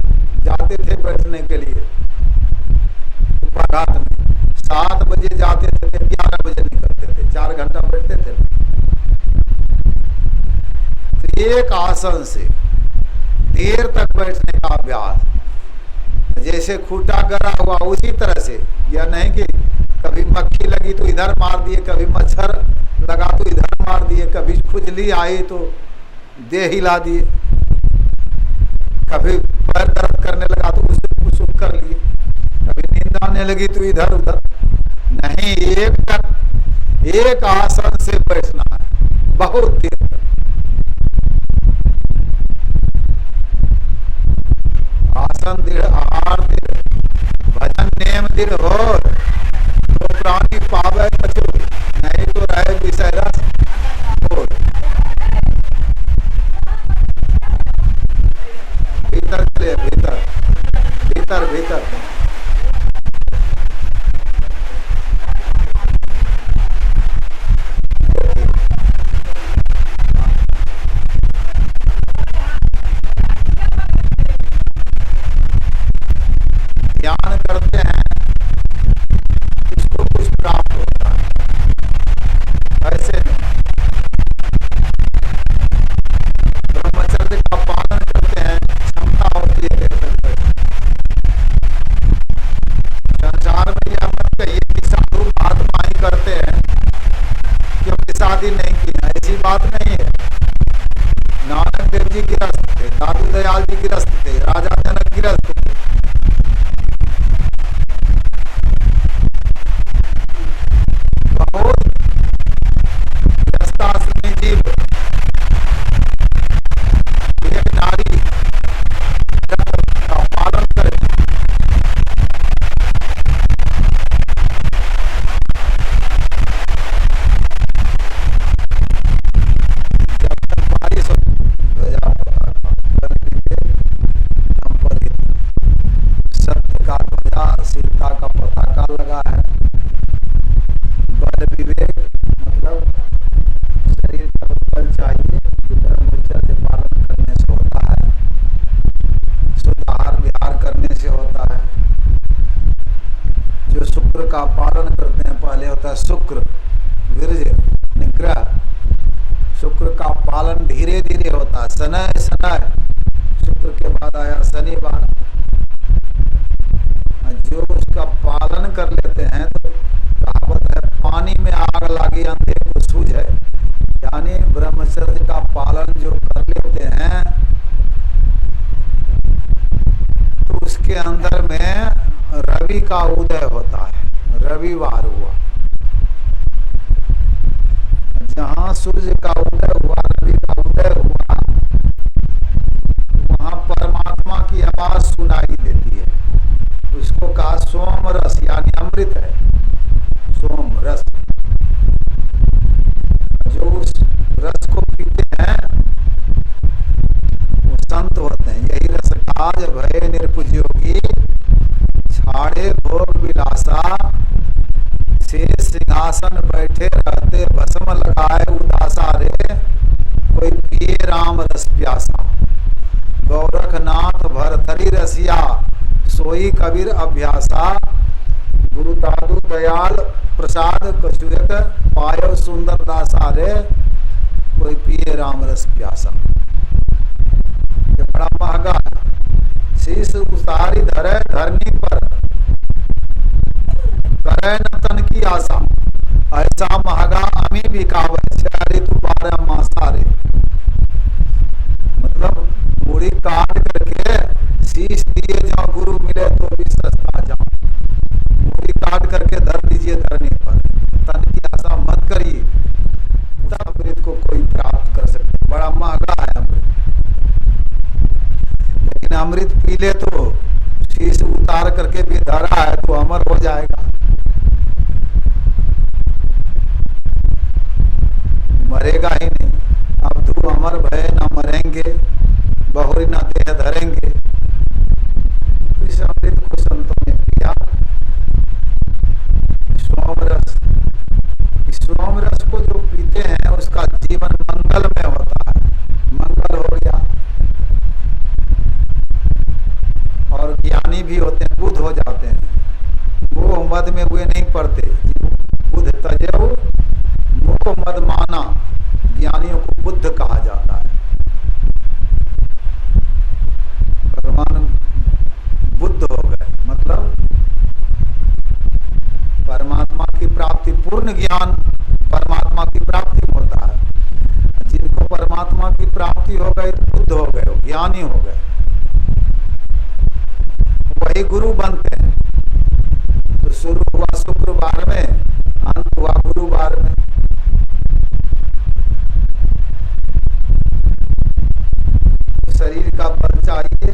जाते थे बैठने के लिए रात में, 7 बजे जाते थे, 11 बजे निकलते थे, 4 घंटा बैठते थे। तो एक आसन से देर तक बैठने का अभ्यास, जैसे खूंटा गड़ा हुआ उसी तरह से। यह नहीं कि कभी मक्खी लगी तो इधर मार दिए, कभी मच्छर लगा तो इधर मार दिए, कभी खुजली आई तो देह हिला दिए, कभी पैर दर्द करने लगा तो उसे कुछ कर लिए, कभी नींद आने लगी तो इधर उधर नहीं। एक आसन से बैठना है बहुत देर तक। आसन दृढ़, आहार दृढ़, भजन नेम दृढ़ हो तो प्राणी पावे कछु, नहीं तो रहे विषय रस हो। भीतर चले, भीतर भीतर भीतर ध्यान करते हैं, इसको कुछ प्राप्त होता है। ऐसे ब्रह्मचर्य का पालन करते हैं, क्षमता होती है। संसार में यह मत कहिए कि साधु महात्मा ही करते हैं क्योंकि शादी नहीं की, ऐसी बात नहीं है। नानक देव जी गिरस्त थे, दादू दयाल जी गिरस्त थे, राजा जनक गिरस्त थे। बहुत व्यस्ताश्रमी जीव, एक नारी का पालन करे, जब तक बारिश हो सत्य का ध्वजा, शीलता का पताका लगा है। बल विवेक मतलब शरीर का बल चाहिए, ब्रह्मचर्य पालन करने से होता है, शुद्ध आहार विहार करने से होता है। जो शुक्र का पालन करते हैं, पहले होता है शुक्र वीर्य निग्रह, शुक्र का पालन धीरे धीरे होता है, शनय शनय, शुक्र के बाद आया शनिवार। जो उसका पालन कर लेते हैं तो कहावत है पानी में आग लगी अंधे को सूझे, यानी ब्रह्मचर्य का पालन जो कर लेते हैं तो उसके अंदर में रवि का उदय होता है। रविवार हुआ जहाँ सूर्य का उदय हुआ, रवि का उदय हुआ, वहां परमात्मा की आवाज सुनाई देती है। उसको कहा सोम रस, यानी अमृत है, सोम रस। जो उस रस को पीते हैं वो संत होते हैं। यही रस काज भय निरपुजयोगी, छाड़े भोग विलासा, शेष सिंहासन बैठे रहते, भस्म लगाए उदासा रे, कोई पिए राम रस प्यासा। गौरखनाथ भरथरी रसिया, सोई कबीर अभ्यासा, गुरु दादू दयाल प्रसाद कछुएक, पायो सुंदर दासा रे, कोई पिए राम रस प्यासा। ये बड़ा महंगा है। शीश उसारी धरे धरनी पर, करे न तन की आशा, ऐसा महंगा अमी भी कावत, तू 12 मासा रे। मतलब मुड़ी काट करके शीश दिए जाओ, गुरु मिले तो भी सस्ता जाओ। मुड़ी काट करके धर दीजिए धरने पर, तन की आशा मत करिए। उस अमृत को कोई प्राप्त कर सकते, बड़ा महंगा है अमृत। लेकिन अमृत पी ले तो शीश उतार करके भी धरा है तो अमर हो जाएगा। मरेगा ही नहीं। अब तू अमर भय न मरेंगे, बहुरी न देह धरेंगे। इस अमृत को संतों ने पिया। सोमरस, इस सोमरस को जो पीते हैं उसका जीवन मंगल में होता है। मंगल हो गया। और ज्ञानी भी होते हैं, बुद्ध हो जाते हैं। वो मद में हुए नहीं पड़ते। बुद्ध तजेऊ मोह मद माना, ज्ञानियों को बुद्ध कहा जाता है। भगवान बुद्ध हो गए, मतलब परमात्मा की प्राप्ति, पूर्ण ज्ञान परमात्मा की प्राप्ति होता है। जिनको परमात्मा की प्राप्ति हो गई, बुद्ध हो गए, ज्ञानी हो गए, वही गुरु बनते हैं। तो शुरू हुआ शुक्रवार में, अंत हुआ गुरुवार में। शरीर का बल चाहिए,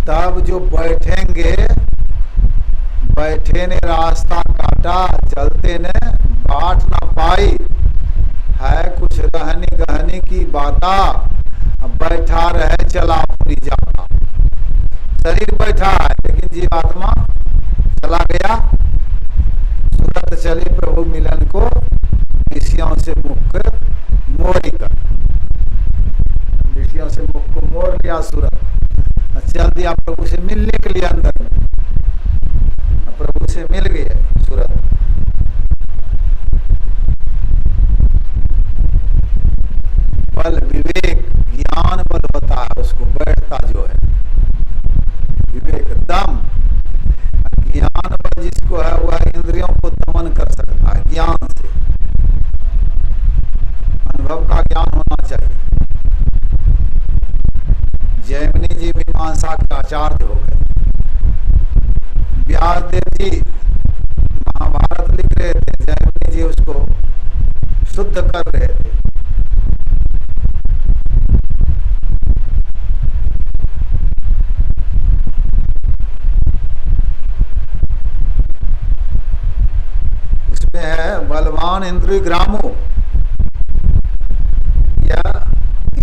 तब जो बैठेंगे, बैठे ने रास्ता काटा, चलते ने बाट ना पाई, है कुछ रहनी गहनी की बाता, बैठा रहे चला अपनी जाता। शरीर बैठा है लेकिन जीवात्मा चला गया। सूरत चली प्रभु मिलन को, विषयों से मुख मोरी कर। विषयों से मुख को मोड़ लिया सूरत, चल दिया प्रभु से मिलने के लिए अंदर में। प्रभु से मिल गए सूरत। बल विवेक ज्ञान बल होता है उसको, बैठता जो है विवेक। दम ज्ञान बल जिसको है वह इंद्रियों को दमन कर सकता है ज्ञान से। अनुभव का ज्ञान होना चाहिए। जैमिनी जी मीमांसा के आचार्य हो गए। व्यासदेव जी महाभारत लिख रहे थे, जैमिनी जी उसको शुद्ध कर रहे थे। इसमें है बलवान इंद्रिय ग्रामो, यह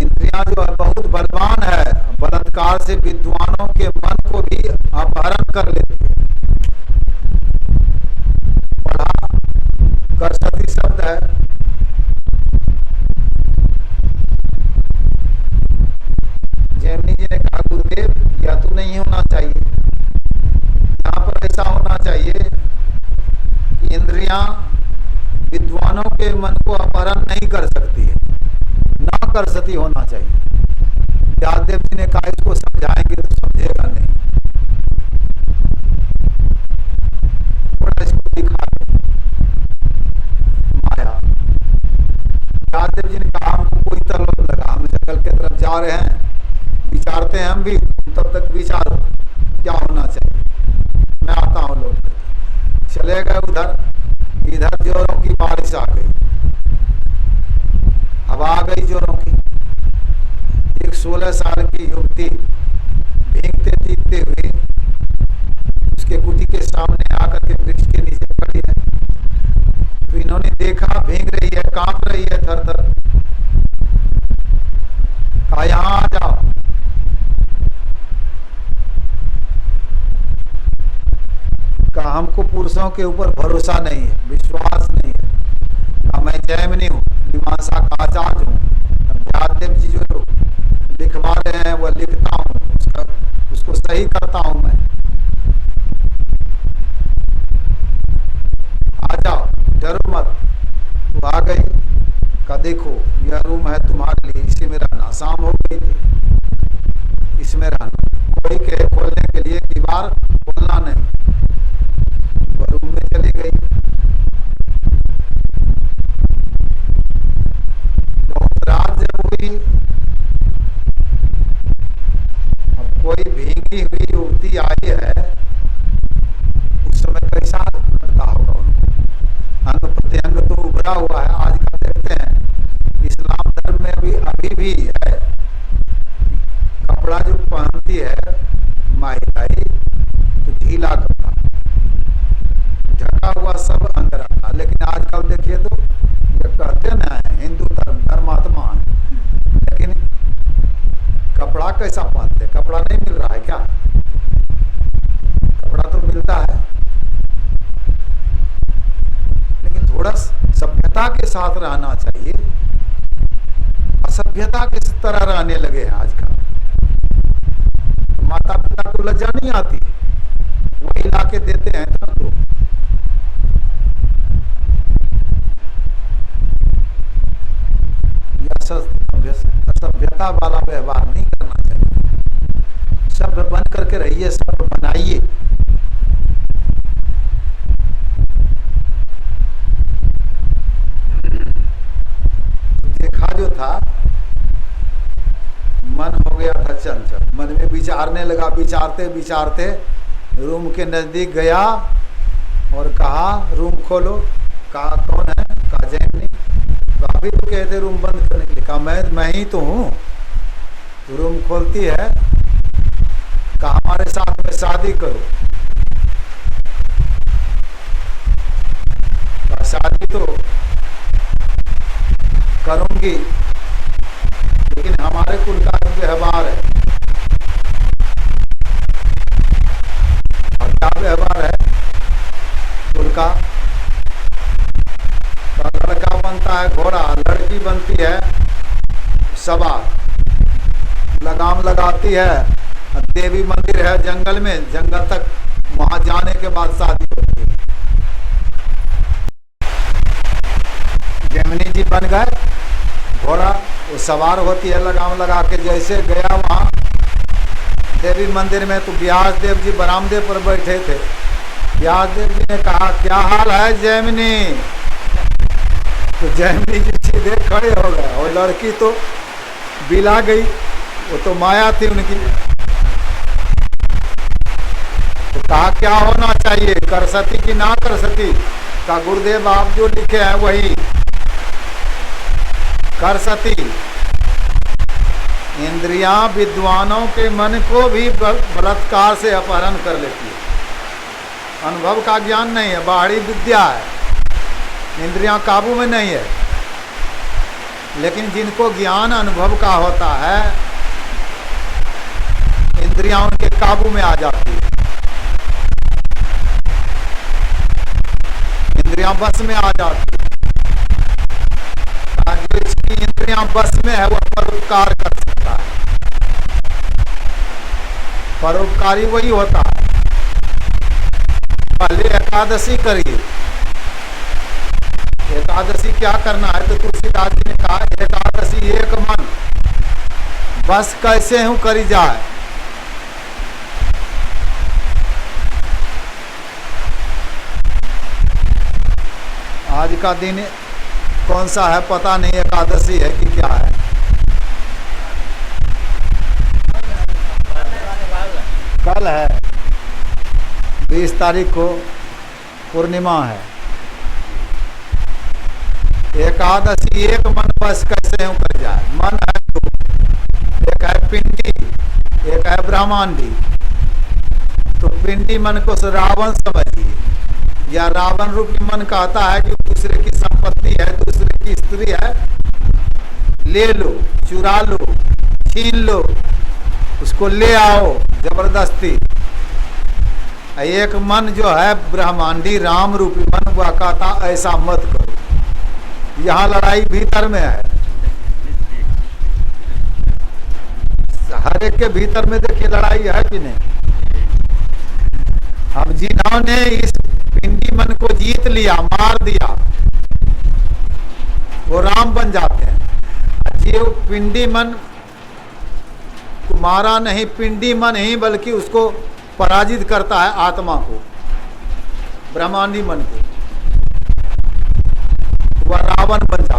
इंद्रियां जो है बहुत बलवान है, बलात्कार से विद्वानों के मन को भी अपहरण कर लेती है। पढ़ा कर सती शब्द है। जैमिनी जी ने कहा गुरुदेव यह तो नहीं होना चाहिए, यहाँ पर ऐसा होना चाहिए कि इंद्रियां विद्वानों के मन को अपहरण नहीं कर सकती है, ना कर सकती होना चाहिए। व्यासदेव जी ने कहा इसको समझाएंगे तो समझेगा नहीं, इसको दिखा माया। व्यासदेव जी ने कहा हमको कोई तरफ लगा, हम जंगल के तरफ जा रहे हैं, विचारते हैं हम भी, तब तक विचारो क्या होना चाहिए, मैं आता हूँ। लोग चले गए उधर, इधर जोरों की बारिश आ गई। गई जोरों की। एक 16 साल की युवती भीगते तीतते हुए उसके कुटी के सामने आकर के वृक्ष के नीचे खड़ी है। तो इन्होंने देखा भीग रही है, कांप रही है थर थर। कहा यहां आ जाओ। कहा हमको पुरुषों के ऊपर भरोसा नहीं है, विश्वास नहीं है। कहा मैं जैमिनी हूँ, मीमांसा का आचार्य हूँ। व्यासदेव जी जो लिखवा रहे हैं वह लिखता हूँ, उसको सही करता हूँ मैं। आ जाओ, डरो मत। वो आ गई। का देखो यह रूम है तुम्हारे लिए, इसी में रहना। शाम हो गई थी, इसमें रहना। कोई कहे खोलने के लिए दीवार खोलना नहीं। वो रूम में चली गई। बहुत रात जब हुई, अब कोई भीगी हुई युवती आई है, उस समय कैसा लगता होगा उनको। अंग प्रत्यंग तो उभरा हुआ है। आज का देखते हैं इस्लाम धर्म में अभी भी है, कपड़ा जो पहनती है महिलाएं तो ढीला कपड़ा ढका हुआ सब अंदर आता। लेकिन आजकल देखिए तो ये कहते ना हिंदू धर्म धर्मात्मा है, लेकिन कपड़ा कैसा पहनते? कपड़ा नहीं मिल रहा है क्या? कपड़ा तो मिलता है, लेकिन थोड़ा सभ्यता के साथ रहना चाहिए। असभ्यता किस तरह रहने लगे हैं आजकल। माता पिता को लज्जा नहीं आती, वही ला के देते हैं तब तो। असभ्यता वाला व्यवहार नहीं करना चाहिए। सभ्य बन करके रहिए, सभ्य बनाइए। देखा जो था, मन हो गया था चंचल, मन में विचारने लगा। विचारते विचारते रूम के नजदीक गया और कहा रूम खोलो। कहा कौन है? कहा जैमिनी। अभी तो कहते रूम बंद करने के लिए। कहा मैं ही तो हूँ। तो रूम खोलती है। कहा हमारे साथ में शादी करो। कहा शादी तो करूंगी, लेकिन हमारे कुल का व्यवहार है। और क्या व्यवहार है कुल का? लड़का बनता है घोड़ा, लड़की बनती है सवार, लगाम लगाती है। देवी मंदिर है जंगल में, जंगल तक वहां जाने के बाद शादी होती है। जैमिनी जी बन गए घोड़ा, वो सवार होती है लगाम लगा के। जैसे गया वहां देवी मंदिर में, तो व्यासदेव जी बरामदे पर बैठे थे। व्यासदेव जी ने कहा क्या हाल है जैमिनी? तो जैमिनी जी सीधे खड़े हो गए, और लड़की तो बिला गई, वो तो माया थी उनकी। तो कहा क्या होना चाहिए, कर सती कि ना कर सती? का गुरुदेव आप जो लिखे हैं वही कर सती। इंद्रियां विद्वानों के मन को भी बलात्कार से अपहरण कर लेती है। अनुभव का ज्ञान नहीं है, बाहरी विद्या है, इंद्रियां काबू में नहीं है। लेकिन जिनको ज्ञान अनुभव का होता है, इंद्रियां उनके काबू में आ जाती है, इंद्रियां बस में आ जाती है। जो इसकी इंद्रियां बस में है वह परोपकार कर सकता है। परोपकारी वही होता है। पहले एकादशी करिए। एकादशी क्या करना है? तो तुलसीदास जी ने कहा एकादशी एक मन, बस कैसे हूं करी जाए। आज का दिन कौन सा है पता नहीं, एकादशी है कि क्या है। कल है 20 तारीख को पूर्णिमा है। एकादशी एक मन बस कैसे यूं कर जाए। मन है दो, एक है पिंडी, एक है ब्रह्मांडी। तो पिंडी मन को रावण समझिए, या रावण रूपी मन कहता है कि दूसरे की संपत्ति है, दूसरे की स्त्री है, ले लो, चुरा लो, छीन लो, उसको ले आओ जबरदस्ती। एक मन जो है ब्रह्मांडी राम रूपी मन, वह कहता ऐसा मत करो। यहाँ लड़ाई भीतर में है, हर एक के भीतर में देखिए लड़ाई है कि नहीं। अब जिन्होंने इस पिंडी मन को जीत लिया, मार दिया, वो राम बन जाते हैं। जो पिंडी मन को मारा नहीं, पिंडी मन ही बल्कि उसको पराजित करता है, आत्मा को, ब्रह्मांडी मन को, वह रावण बन जाता है।